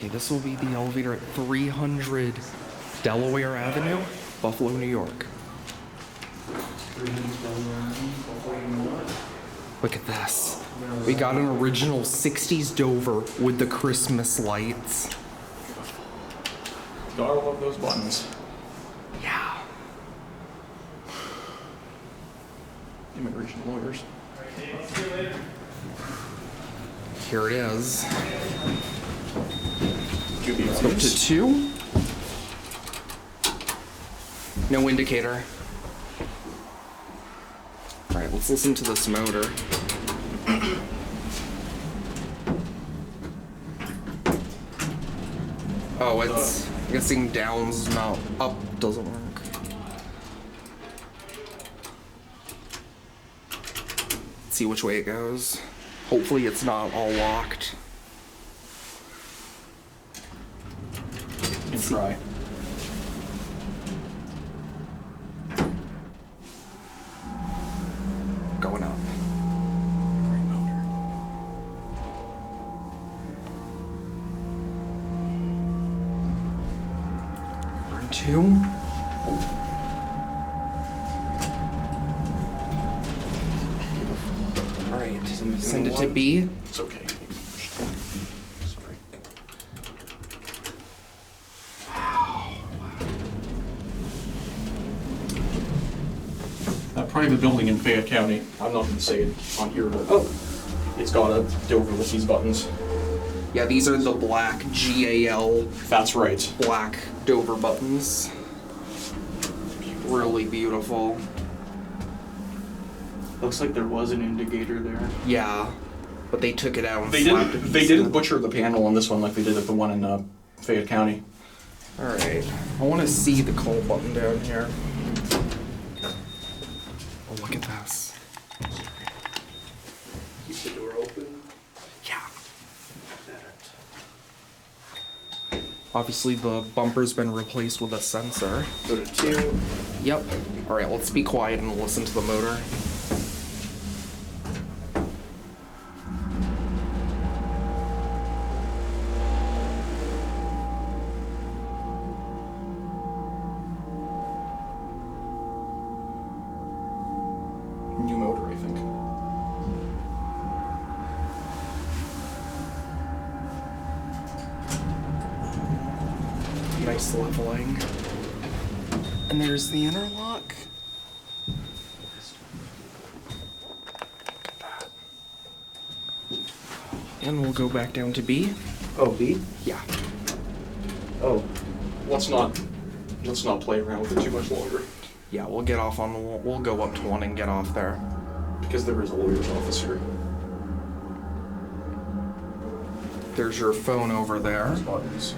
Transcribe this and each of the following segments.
Okay, this will be the elevator at 300 Delaware Avenue, Buffalo, New York. Look at this. We got an original 60s Dover with the Christmas lights. Gotta love those buttons. Yeah. Immigration lawyers. Here it is. Up Up to 2. No indicator. Alright, let's listen to this motor. Oh, it's I'm guessing down's not up, doesn't work. Let's see which way it goes. Hopefully it's not all locked. And try. Going up. Great motor. We're in 2. Alright, send it to B. It's okay. Sorry. A private building in Fayette County. I'm not going to say it on here, but it's got a Dover with these buttons. Yeah, these are the black GAL That's right. black Dover buttons. Really beautiful. Looks like there was an indicator there. Yeah, but they took it out and They slapped didn't. it They instead. didn't butcher the panel on this one like they did at the one in Fayette County. Alright, I want to see the call button down here. Oh, look at this. Keep the door open. Yeah. Obviously, the bumper's been replaced with a sensor. Go to 2. Yep. Alright, let's be quiet and listen to the motor. New motor, I think. Nice leveling. And there's the interlock. Look at that. And we'll go back down to B. Oh, B? Yeah. Oh, Let's not play around with it too much longer, Yeah, we'll get off on, we'll go up to 1 and get off there. because there is a lawyer's office here. There's your phone over there. Buttons.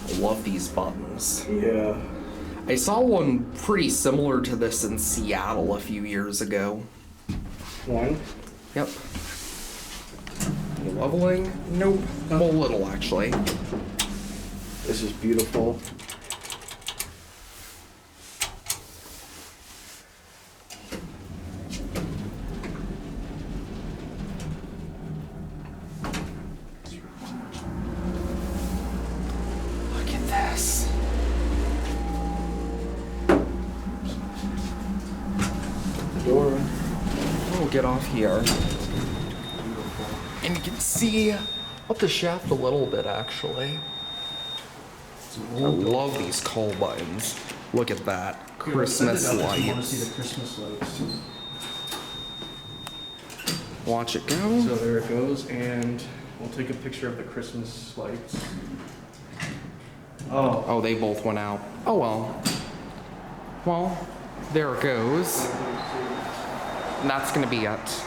I love these buttons. yeah. I saw one pretty similar to this in Seattle a few years ago. One? Yep. Leveling? Nope. Well, a little actually. This is beautiful. Look at this. Door. We'll get off here. And you can see up the shaft a little bit actually. I love these call buttons. Look at that. Christmas I want to see lights. the Christmas lights. Watch it go. So there it goes, and we'll take a picture of the Christmas lights. Oh. Oh, they both went out. Oh well. Well, there it goes. And that's gonna be it.